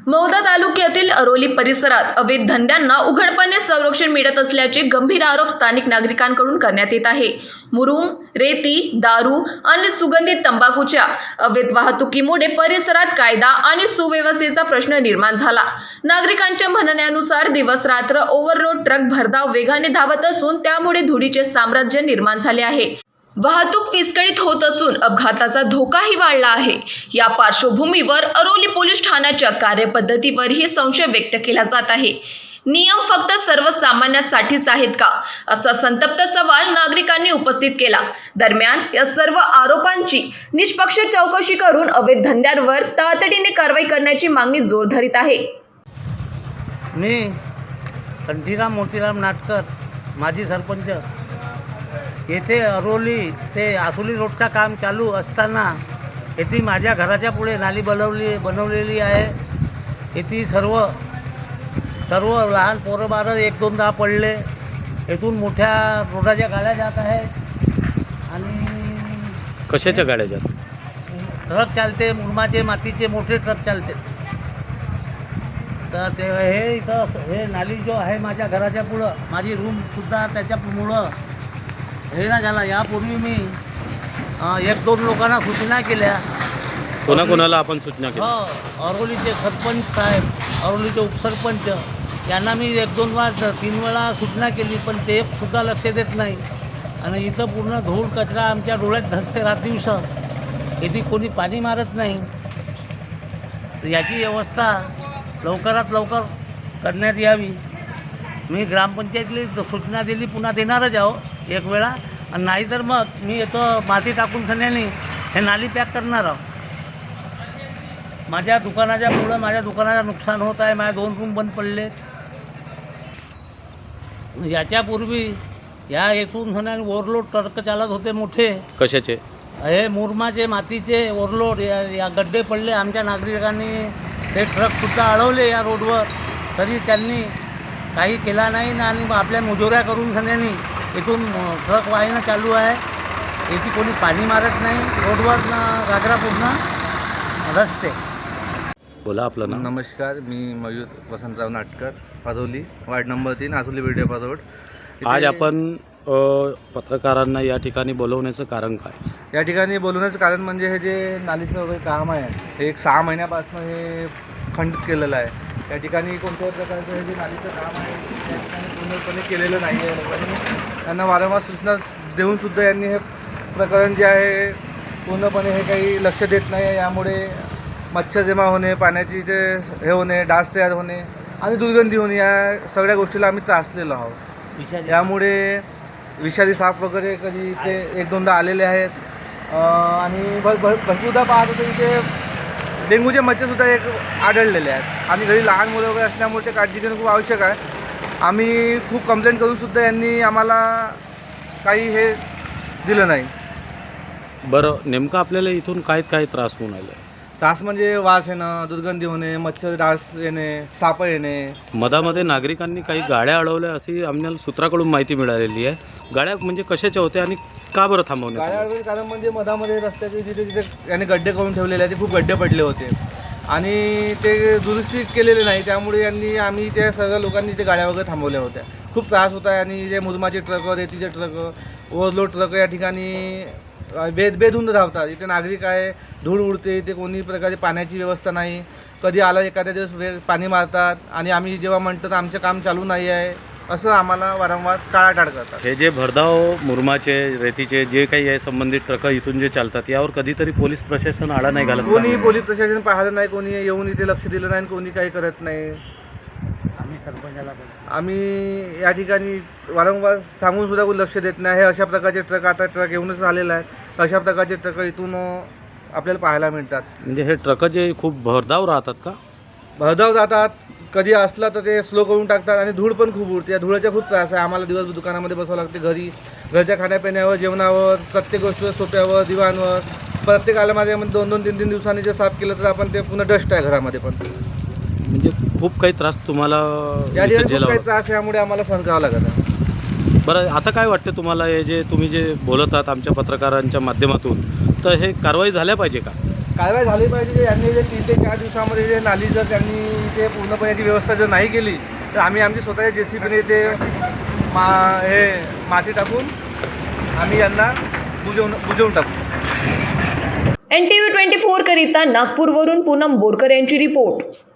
मौदा तालुक्यातील अरोली परिसरात अवैध धंद्यांना उघडपणे संरक्षण मिळत असल्याचे गंभीर आरोप स्थानिक नागरिकांकडून करण्यात येत आहे। मुरुम, रेती, दारू आणि सुगंधित तंबाखूच्या अवैध वाहतुकीमुळे परिसरात कायदा आणि सुव्यवस्थेचा प्रश्न निर्माण झाला। नागरिकांच्या म्हणण्यानुसार दिवस रात्र ओव्हरलोड ट्रक भरधाव वेगाने धावत असून त्यामुळे धुळीचे साम्राज्य निर्माण झाले आहे। वाहतूक विस्कळीत होत असून अपघाताचा धोकाही वाढला आहे। या पार्श्वभूमीवर अरोली पोलीस ठाण्याच्या कार्यपद्धतीवरही संशय व्यक्त केला जात आहे। नियम फक्त सर्वसामान्यांसाठीच आहेत का, असा संतप्त सवाल नागरिकांनी उपस्थित केला। दरम्यान या सर्व आरोपांची निष्पक्ष चौकशी करून अवैध धंद्यांवर तातडीने कारवाई करण्याची मागणी जोर धरीत आहे। मी कंठीराम मोतीराम नाटकर, माजी सरपंच, येथे अरोली ते आसोली रोडचा काम चालू असताना येथे माझ्या घराच्या पुढे नाली बनवलेली आहे। येथे सर्व लहान पोरं बारं एक दोनदा पडले। येथून मोठ्या रोडाच्या गाड्या जात आहेत आणि कशाच्या गाड्या जात? ट्रक चालते, मुरमाचे मातीचे मोठे ट्रक चालते। तर ते हे इथं हे नाली जो आहे माझ्या घराच्या पुढं, माझी रूमसुद्धा त्याच्यामुळं हे ना झाला। यापूर्वी मी एक दोन लोकांना सूचना केल्या। कोणाकोणाला आपण सूचना केली? अरोलीचे सरपंच साहेब, अरोलीचे उपसरपंच यांना मी एक दोन वेळा 3 वेळा सूचना केली, पण ते सुद्धा लक्ष देत नाही। आणि इथं पूर्ण धूळ कचरा आमच्या डोळ्यात धसते रात दिवस। इथे कोणी पाणी मारत नाही। तर याची व्यवस्था लवकरात लवकर करण्यात यावी। मी ग्रामपंचायतीला सूचना दिली, पुन्हा देणारच आहो एक वेळा। आणि नाहीतर मग मी येतो माती टाकून खण्याने हे नाली पॅक करणार आहो। माझ्या दुकानाच्या पुढं माझ्या दुकानाचं नुकसान होत आहे। माझ्या 2 रूम बंद पडले। याच्यापूर्वी या येथून खण्याने ओव्हरलोड ट्रक चालत होते मोठे। कशाचे? हे मुरमाचे मातीचे ओव्हरलोड या गड्डे पडले। आमच्या नागरिकांनी ते ट्रकसुद्धा अडवले या रोडवर, तरी त्यांनी काही केला नाही। आणि आपल्या मुजोऱ्या करून खण्याने इथून ट्रक वाहणं चालू आहे। इथे कोणी पाणी मारत नाही। रोडवर गागरा पूर्ण रस्ते। बोला आपलं नाव। नमस्कार, मी Mayur Vasantrao Natkar, Aroli, ward number 3, Asoli Birdepa road. आज आपण पत्रकारांना या ठिकाणी बोलवण्याचं कारण काय? या ठिकाणी बोलवण्याचं कारण म्हणजे हे जे नालीचं वगैरे काम आहे हे एक 6 महिन्यापासून हे खंडित केलेलं आहे। या ठिकाणी कोणत्याही प्रकारचं हे जे नालीचं काम आहे त्या ठिकाणी पूर्णपणे केलेलं नाही आहे लोकांनी। त्यांना वारंवार सूचना देऊनसुद्धा यांनी हे प्रकरण जे आहे पूर्णपणे हे काही लक्ष देत नाही आहे। यामुळे मच्छर जमा होणे, पाण्याची जे हे होणे, डास तयार होणे आणि दुर्गंधी होणे, या सगळ्या गोष्टीला आम्ही त्रासलेलो आहोत। यामुळे विषारी साप वगैरे कधी इथे 1-2दा आलेले आहेत। आणि भरपूरदा पाहत होतो इथे डेंग्यूचे मच्छरसुद्धा एक आढळलेले आहेत। आम्ही घरी लहान मुलं वगैरे असल्यामुळे ते काळजी घेणं खूप आवश्यक आहे। आम्ही खूप कंप्लेंट करूनसुद्धा यांनी आम्हाला काही हे दिलं नाही। बरं, नेमकं आपल्याला इथून काय त्रास होऊन राहिला? त्रास म्हणजे वास येणं, दुर्गंधी होणे, मच्छर डास येणे, साप येणे। मधामध्ये नागरिकांनी काही गाड्या अडवल्या अशी आम्हाला सूत्राकडून माहिती मिळालेली आहे। गाड्या म्हणजे कशाच्या होत्या आणि का बरं थांबवण्यात गाड्या आल्या? अडवले कारण म्हणजे मधामध्ये रस्त्याचे जिथे याने गड्डे करून ठेवलेले आहेत, ते खूप गड्डे पडले होते आणि ते दुरुस्ती केलेले नाही। त्यामुळे आम्ही त्या सर्व लोकांनी ते गाड्या वगैरे थांबवल्या होत्या। खूप त्रास होता आहे। आणि जे मुरमाचे ट्रक, रेतीचे ट्रक, ओव्हरलोड ट्रक या ठिकाणी बेधुंद धावतात। इथे नागरिक आहे, धूळ उडते, इथे कोणी प्रकारे पाण्याची व्यवस्था नाही। कधी आला एखाद्या दिवस पाणी मारतात आणि आम्ही जेव्हा म्हणतो तर आमचं काम चालू नाही आहे असं आम्हाला वारंवार टाळाटाळ करतात। हे जे भरधाव मुरमाचे, रेतीचे जे काही आहे संबंधित ट्रक इथून जे चालतात, यावर कधीतरी पोलीस प्रशासन आळा नाही घालत? कोणी पोलीस प्रशासन पाहिलं नाही, कोणी येऊन इथे लक्ष दिलं नाही, कोणी काही करत नाही। आम्ही सरपंचाला आम्ही या ठिकाणी वारंवार सांगून सुद्धा कोणी लक्ष देत नाही। हे अशा प्रकारचे ट्रक आता ट्रक येऊनच आलेला आहे। अशा प्रकारचे ट्रक इथून आपल्याला पाहायला मिळतात। म्हणजे हे ट्रक जे खूप भरधाव राहतात का? भरधाव जातात, कधी असलं तर ते स्लो करून टाकतात आणि धूळ पण खूप उडते। या धुळाचा खूप त्रास आहे आम्हाला। दिवसभर दुकानामध्ये बसावं लागते, घरच्या खाण्यापिण्यावर, जेवणावर, प्रत्येक गोष्टीवर, सोप्यावर, दिवाणवर, प्रत्येक आल्यामध्ये 2-2, 3-3 दिवसांनी जर साफ केलं तर आपण ते पुन्हा डस्ट आहे घरामध्ये पण। म्हणजे खूप काही त्रास तुम्हाला या ठिकाणी खूप काही त्रास यामुळे आम्हाला सहन करावं लागत आहे। बरं, आता काय वाटतं तुम्हाला, हे जे तुम्ही जे बोलत आहात आमच्या पत्रकारांच्या माध्यमातून, तर हे कारवाई झाल्या पाहिजे का? कारवाई झाली पाहिजे की यांनी जे 3 ते 4 दिवसामध्ये जे नाली जर त्यांनी इथे पूर्णपणे याची व्यवस्था जर नाही केली तर आम्ही आमची स्वतःच्या JCBने ते माती टाकून आम्ही यांना बुजवून टाकू. NTV 24 करिता नागपूरवरून पूनम बोरकर यांची रिपोर्ट.